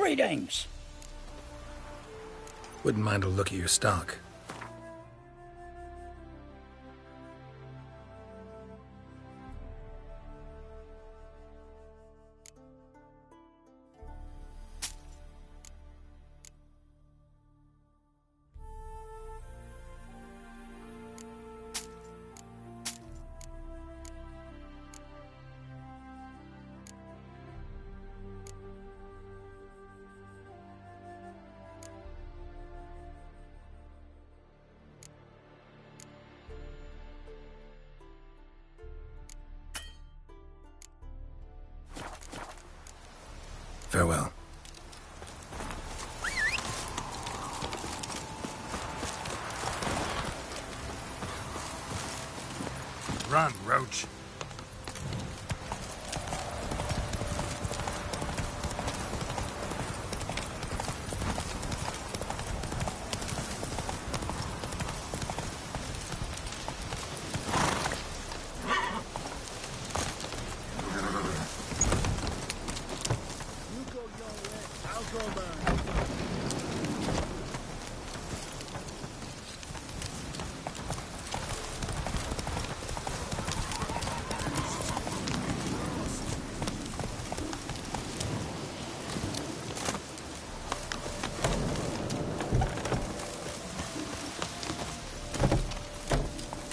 Greetings. Wouldn't mind a look at your stock. Farewell. Run, Roach.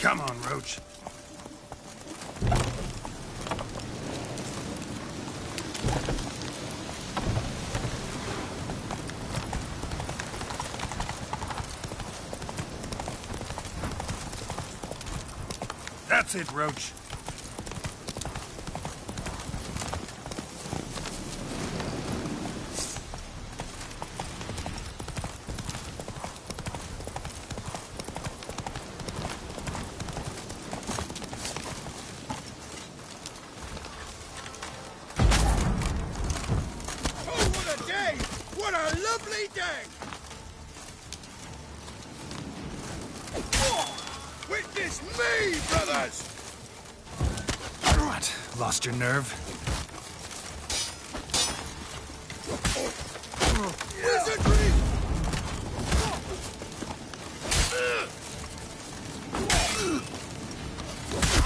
Come on, Roach. That's it, Roach. What a lovely day! Witness me, brothers! What? Lost your nerve? Wizardry!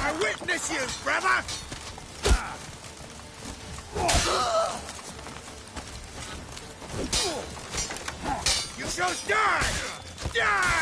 I witness you, brother! You shall die! Die!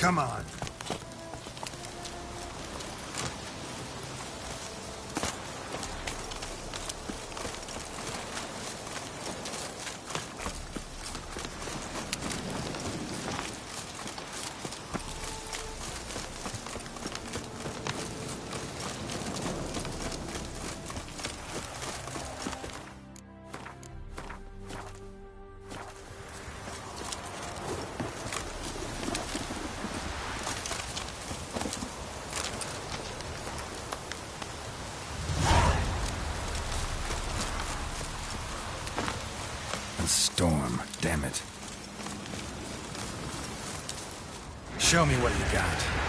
Come on. Storm, damn it. Show me what you got.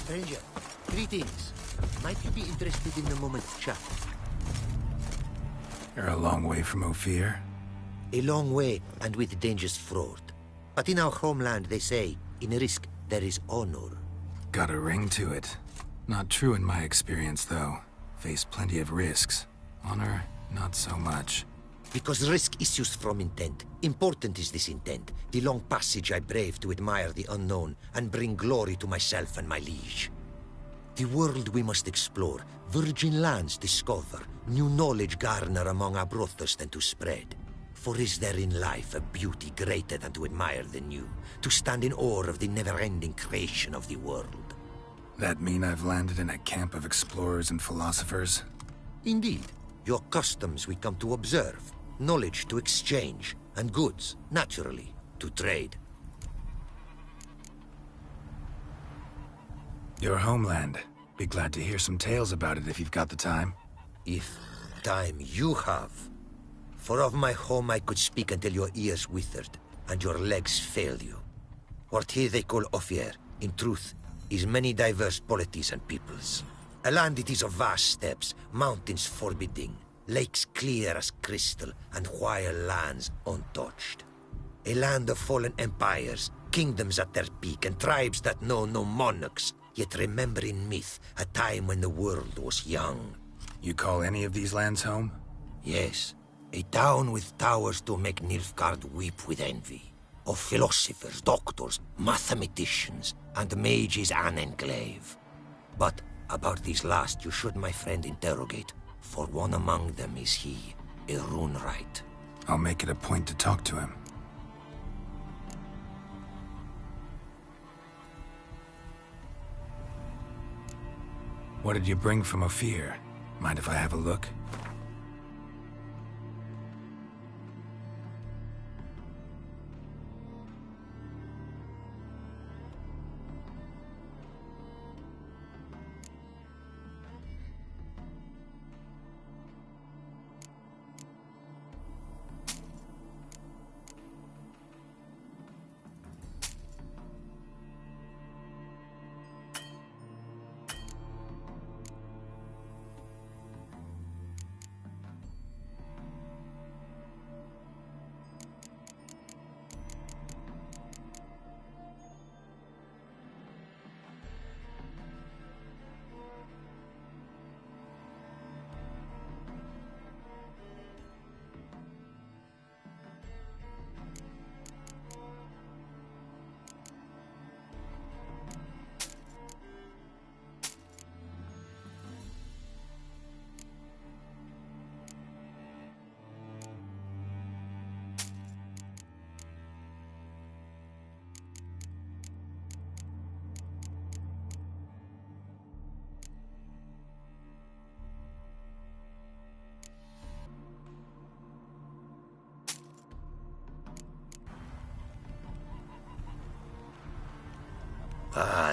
Stranger, greetings. Might you be interested in a moment's chat? You're a long way from Ophir. A long way, and with dangers fraught. But in our homeland, they say, in risk there is honor. Got a ring to it. Not true in my experience, though. Face plenty of risks. Honor, not so much. Because risk issues from intent. Important is this intent. The long passage I brave to admire the unknown and bring glory to myself and my liege. The world we must explore, virgin lands discover, new knowledge garner among our brothers than to spread. For is there in life a beauty greater than to admire the new, to stand in awe of the never-ending creation of the world? That mean I've landed in a camp of explorers and philosophers? Indeed. Your customs we come to observe, knowledge to exchange, and goods, naturally, to trade. Your homeland. Be glad to hear some tales about it if you've got the time. If time you have. For of my home I could speak until your ears withered, and your legs failed you. What here they call Ophir, in truth, is many diverse polities and peoples. A land it is of vast steppes, mountains forbidding, lakes clear as crystal, and wild lands untouched. A land of fallen empires, kingdoms at their peak, and tribes that know no monarchs, yet remember in myth a time when the world was young. You call any of these lands home? Yes. A town with towers to make Nilfgaard weep with envy. Of philosophers, doctors, mathematicians, and mages an enclave. But about these last you should, my friend, interrogate, for one among them is he, a Runewright. I'll make it a point to talk to him. What did you bring from Ophir? Mind if I have a look?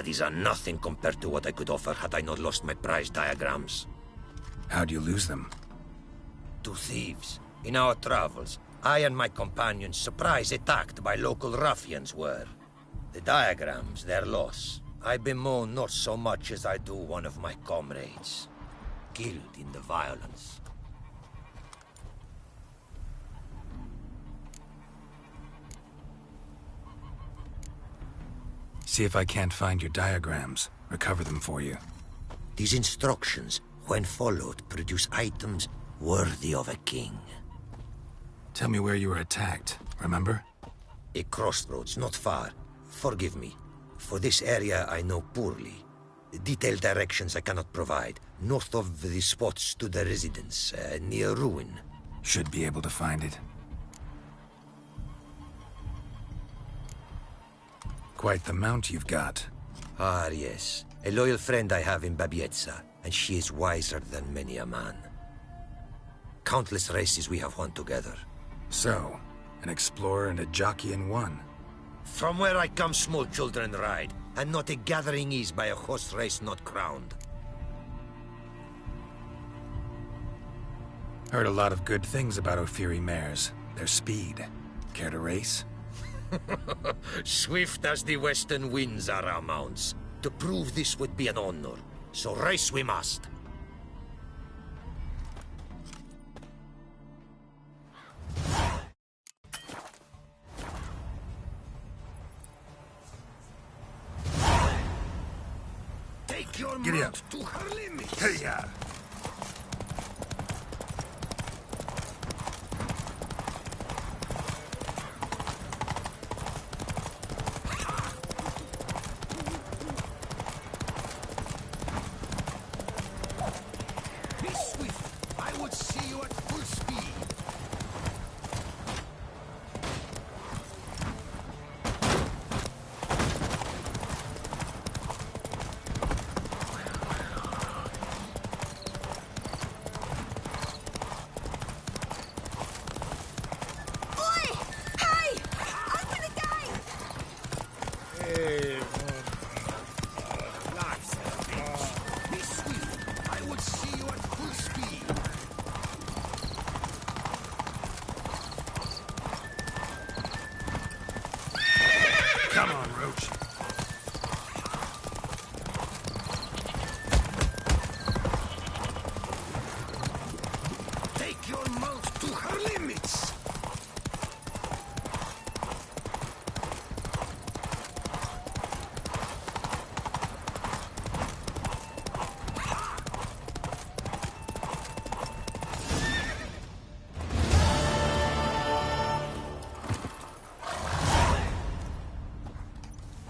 These are nothing compared to what I could offer had I not lost my prize diagrams. How'd you lose them? To thieves. In our travels, I and my companions surprise attacked by local ruffians were. The diagrams, their loss. I bemoan not so much as I do one of my comrades, killed in the violence. See if I can't find your diagrams. Recover them for you. These instructions, when followed, produce items worthy of a king. Tell me where you were attacked, remember? A crossroads, not far. Forgive me. For this area I know poorly. Detailed directions I cannot provide. North of the spot stood a residence, near ruin. Should be able to find it. Quite the mount you've got. Ah, yes. A loyal friend I have in Babietza, and she is wiser than many a man. Countless races we have won together. So, an explorer and a jockey in one. From where I come, small children ride, and not a gathering is by a horse race not crowned. Heard a lot of good things about Ophiri mares. Their speed. Care to race? Swift as the western winds are our mounts. To prove this would be an honor, so race we must. Take your Giddy mount up. to her limits. Hey, ya! Be swift. I would see you at full speed. Be swift. I would see you at full speed. Come on, Roach. Take your mount to her limits.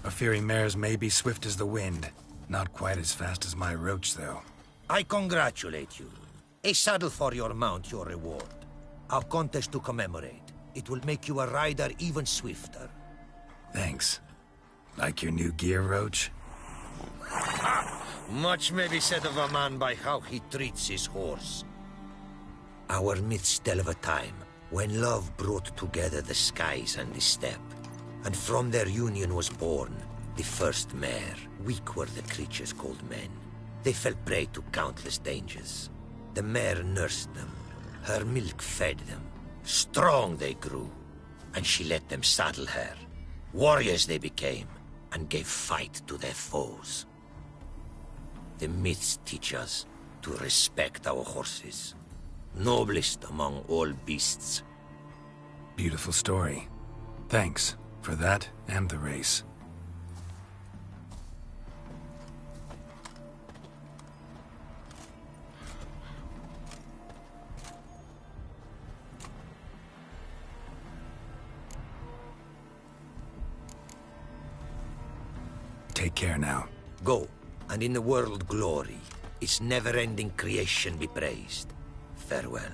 Ophiri mares may be swift as the wind. Not quite as fast as my Roach, though. I congratulate you. A saddle for your mount, your reward. A contest to commemorate. It will make you a rider even swifter. Thanks. Like your new gear, Roach? Much may be said of a man by how he treats his horse. Our myths tell of a time when love brought together the skies and the steppe, and from their union was born the first mare. Weak were the creatures called men. They fell prey to countless dangers. The mare nursed them. Her milk fed them. Strong they grew, and she let them saddle her. Warriors they became, and gave fight to their foes. The myths teach us to respect our horses, noblest among all beasts. Beautiful story. Thanks for that and the race. Take care now. Go, and in the world glory, its never-ending creation be praised. Farewell.